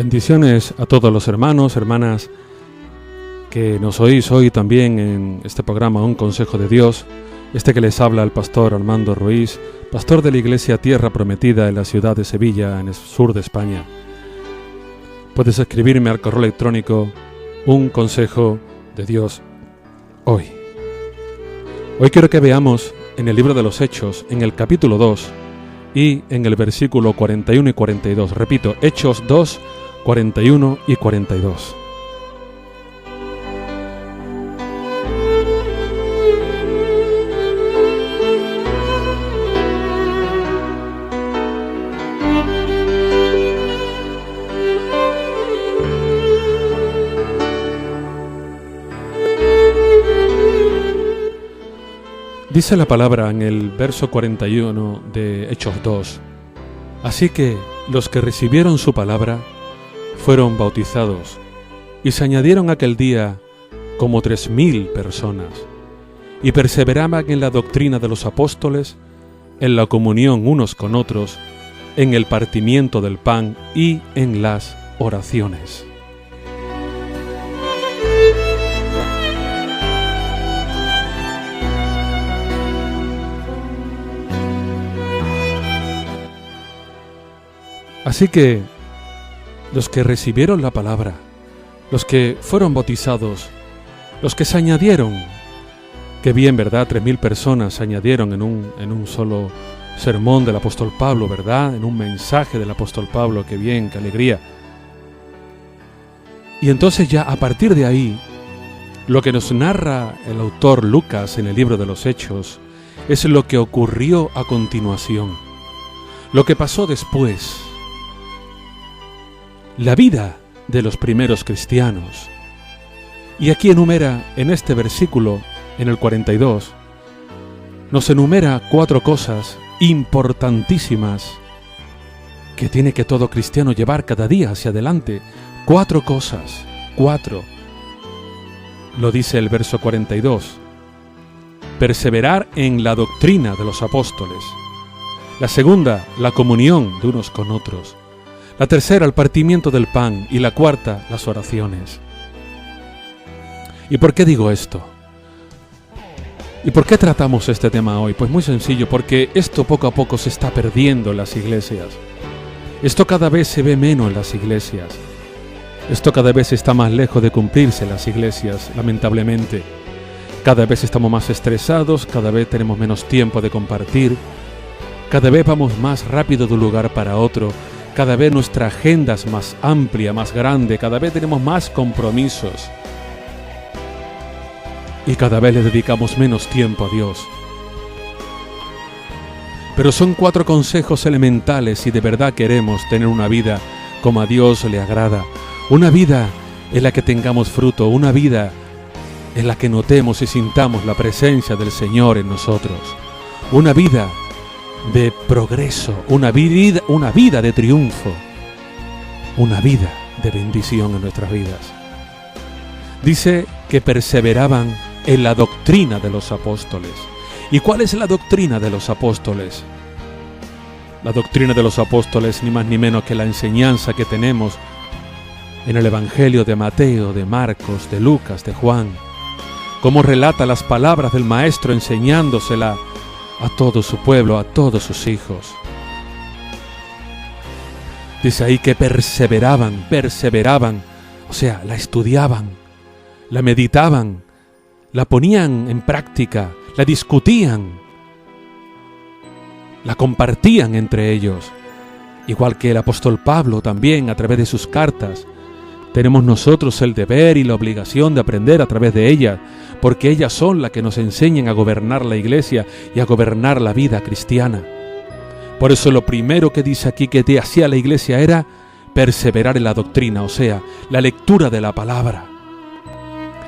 Bendiciones a todos los hermanos, hermanas que nos oís hoy también en este programa Un Consejo de Dios. Que les habla el pastor Armando Ruiz, pastor de la Iglesia Tierra Prometida en la ciudad de Sevilla, en el sur de España. Puedes escribirme al correo electrónico Un Consejo de Dios hoy. Hoy quiero que veamos en el libro de los Hechos, en el capítulo 2 y en el versículo 41 y 42. Repito, Hechos 2, 41 y 42. Dice la palabra en el verso 41 de Hechos 2: Así que los que recibieron su palabra fueron bautizados, y se añadieron aquel día como 3,000 personas, y perseveraban en la doctrina de los apóstoles, en la comunión unos con otros, en el partimiento del pan y en las oraciones. Así que los que recibieron la palabra, los que fueron bautizados, los que se añadieron, que bien, ¿verdad? 3,000 personas se añadieron en un solo sermón del apóstol Pablo, ¿verdad? En un mensaje del apóstol Pablo, qué bien, qué alegría. Y entonces ya a partir de ahí, lo que nos narra el autor Lucas en el libro de los Hechos es lo que ocurrió a continuación, lo que pasó después. La vida de los primeros cristianos. Y aquí enumera, en este versículo, en el 42, nos enumera 4 cosas importantísimas que tiene que todo cristiano llevar cada día hacia adelante. 4 cosas, 4. Lo dice el verso 42. Perseverar en la doctrina de los apóstoles. La segunda, la comunión de unos con otros. La tercera, el partimiento del pan, y la cuarta, las oraciones. ¿Y por qué digo esto? ¿Y por qué tratamos este tema hoy? Pues muy sencillo, porque esto poco a poco se está perdiendo en las iglesias. Esto cada vez se ve menos en las iglesias. Esto cada vez está más lejos de cumplirse en las iglesias, lamentablemente. Cada vez estamos más estresados, cada vez tenemos menos tiempo de compartir, cada vez vamos más rápido de un lugar para otro. Cada vez nuestra agenda es más amplia, más grande, cada vez tenemos más compromisos y cada vez le dedicamos menos tiempo a Dios. Pero son 4 consejos elementales si de verdad queremos tener una vida como a Dios le agrada, una vida en la que tengamos fruto, una vida en la que notemos y sintamos la presencia del Señor en nosotros, una vida de progreso, una vida de triunfo, una vida de bendición en nuestras vidas. Dice que perseveraban en la doctrina de los apóstoles. ¿Y cuál es la doctrina de los apóstoles? La doctrina de los apóstoles ni más ni menos que la enseñanza que tenemos en el Evangelio de Mateo, de Marcos, de Lucas, de Juan. Cómo relata las palabras del Maestro enseñándosela a todo su pueblo, a todos sus hijos. Dice ahí que perseveraban, o sea, la estudiaban, la meditaban, la ponían en práctica, la discutían, la compartían entre ellos. Igual que el apóstol Pablo también, a través de sus cartas, tenemos nosotros el deber y la obligación de aprender a través de ellas, porque ellas son las que nos enseñan a gobernar la iglesia y a gobernar la vida cristiana. Por eso lo primero que dice aquí que hacía la iglesia era perseverar en la doctrina, o sea, la lectura de la palabra.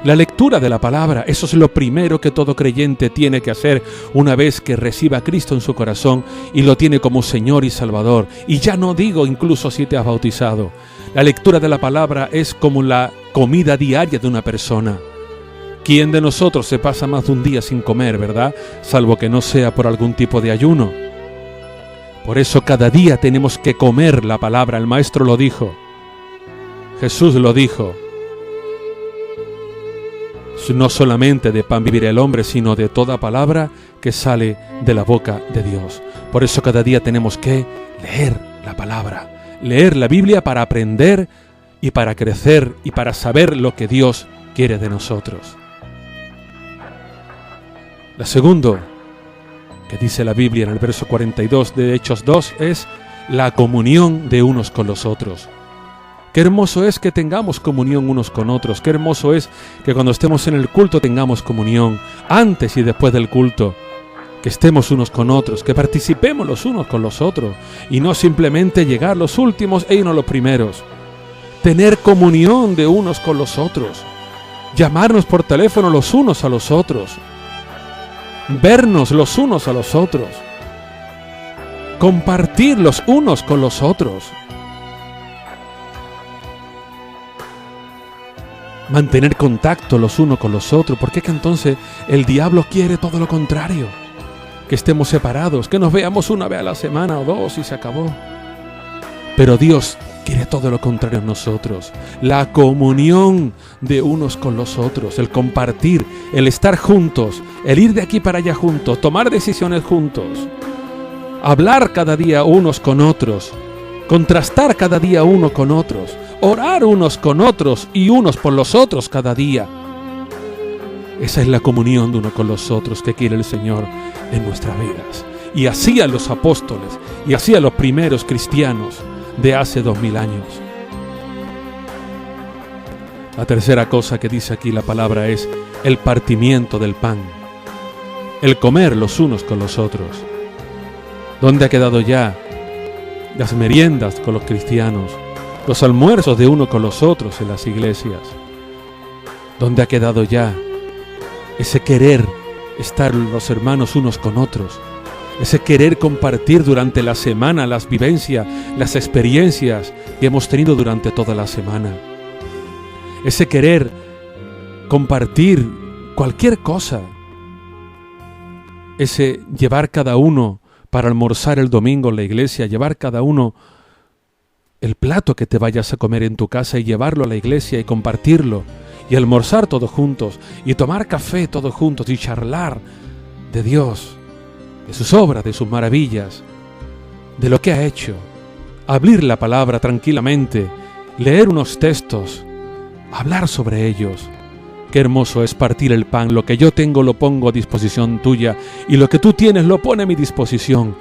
La lectura de la palabra, eso es lo primero que todo creyente tiene que hacer una vez que reciba a Cristo en su corazón y lo tiene como Señor y Salvador. Y ya no digo incluso si te has bautizado. La lectura de la palabra es como la comida diaria de una persona. ¿Quién de nosotros se pasa más de un día sin comer, verdad? Salvo que no sea por algún tipo de ayuno. Por eso cada día tenemos que comer la palabra. El Maestro lo dijo. Jesús lo dijo. No solamente de pan vivirá el hombre, sino de toda palabra que sale de la boca de Dios. Por eso cada día tenemos que leer la palabra, leer la Biblia para aprender y para crecer y para saber lo que Dios quiere de nosotros. La segunda que dice la Biblia en el verso 42 de Hechos 2 es la comunión de unos con los otros. Qué hermoso es que tengamos comunión unos con otros. Qué hermoso es que cuando estemos en el culto tengamos comunión, antes y después del culto. Que estemos unos con otros, que participemos los unos con los otros y no simplemente llegar los últimos e irnos los primeros. Tener comunión de unos con los otros. Llamarnos por teléfono los unos a los otros. Vernos los unos a los otros. Compartir los unos con los otros. Mantener contacto los unos con los otros, porque es que entonces el diablo quiere todo lo contrario, que estemos separados, que nos veamos una vez a la semana o dos y se acabó. Pero Dios quiere todo lo contrario en nosotros, la comunión de unos con los otros, el compartir, el estar juntos, el ir de aquí para allá juntos, tomar decisiones juntos, hablar cada día unos con otros, contrastar cada día uno con otros, orar unos con otros y unos por los otros cada día. Esa es la comunión de uno con los otros que quiere el Señor en nuestras vidas. Y hacían los apóstoles, y hacían los primeros cristianos de hace 2000 años. La tercera cosa que dice aquí la palabra es el partimiento del pan. El comer los unos con los otros. ¿Dónde ha quedado ya las meriendas con los cristianos? Los almuerzos de uno con los otros en las iglesias. ¿Dónde ha quedado ya ese querer estar los hermanos unos con otros? Ese querer compartir durante la semana las vivencias, las experiencias que hemos tenido durante toda la semana. Ese querer compartir cualquier cosa. Ese llevar cada uno para almorzar el domingo en la iglesia, llevar cada uno el plato que te vayas a comer en tu casa y llevarlo a la iglesia y compartirlo y almorzar todos juntos y tomar café todos juntos y charlar de Dios, de sus obras, de sus maravillas, de lo que ha hecho, abrir la palabra tranquilamente, leer unos textos, hablar sobre ellos. Qué hermoso es partir el pan. Lo que yo tengo lo pongo a disposición tuya y lo que tú tienes lo pone a mi disposición.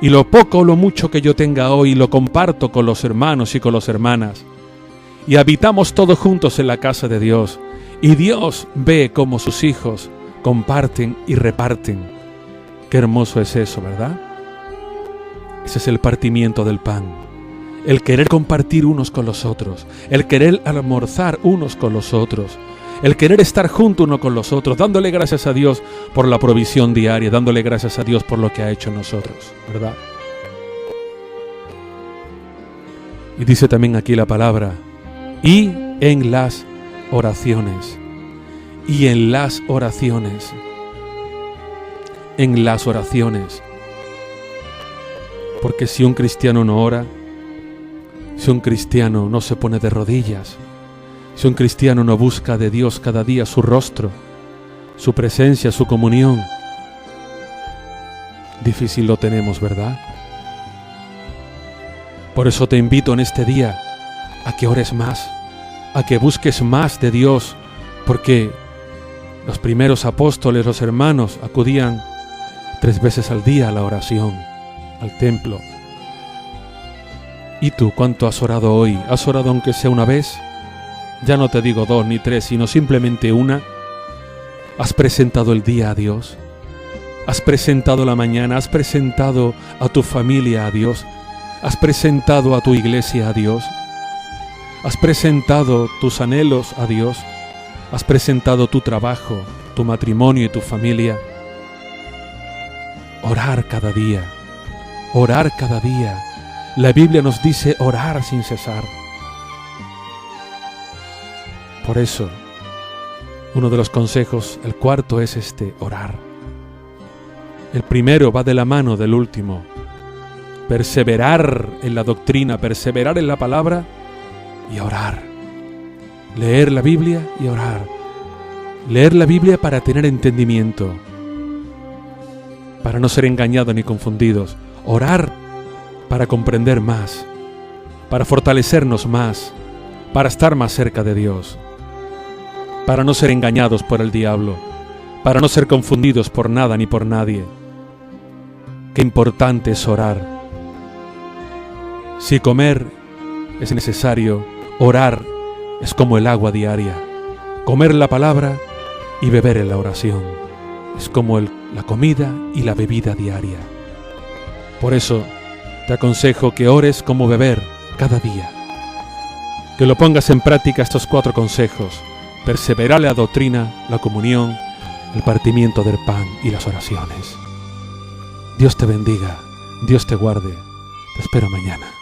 Y lo poco o lo mucho que yo tenga hoy lo comparto con los hermanos y con las hermanas. Y habitamos todos juntos en la casa de Dios. Y Dios ve cómo sus hijos comparten y reparten. Qué hermoso es eso, ¿verdad? Ese es el partimiento del pan. El querer compartir unos con los otros. El querer almorzar unos con los otros. El querer estar junto uno con los otros, dándole gracias a Dios por la provisión diaria, dándole gracias a Dios por lo que ha hecho en nosotros, ¿verdad? Y dice también aquí la palabra, y en las oraciones, y en las oraciones, en las oraciones. Porque si un cristiano no ora, si un cristiano no se pone de rodillas, si un cristiano no busca de Dios cada día su rostro, su presencia, su comunión, difícil lo tenemos, ¿verdad? Por eso te invito en este día a que ores más, a que busques más de Dios, porque los primeros apóstoles, los hermanos, acudían 3 veces al día a la oración, al templo. ¿Y tú cuánto has orado hoy? ¿Has orado aunque sea una vez? Ya no te digo 2 ni 3, sino simplemente una. ¿Has presentado el día a Dios? ¿Has presentado la mañana? ¿Has presentado a tu familia a Dios? ¿Has presentado a tu iglesia a Dios? ¿Has presentado tus anhelos a Dios? ¿Has presentado tu trabajo, tu matrimonio y tu familia? Orar cada día. Orar cada día. La Biblia nos dice orar sin cesar. Por eso, uno de los consejos, el cuarto es orar. El primero va de la mano del último. Perseverar en la doctrina, perseverar en la palabra y orar. leer la Biblia y orar. Leer la Biblia para tener entendimiento, para no ser engañados ni confundidos. Orar para comprender más, para fortalecernos más, para estar más cerca de Dios, para no ser engañados por el diablo, para no ser confundidos por nada ni por nadie. Qué importante es orar. Si comer es necesario, orar es como el agua diaria. Comer la palabra y beber en la oración es como la comida y la bebida diaria. Por eso te aconsejo que ores como beber cada día. Que lo pongas en práctica estos 4 consejos: perseverar en la doctrina, la comunión, el partimiento del pan y las oraciones. Dios te bendiga, Dios te guarde. Te espero mañana.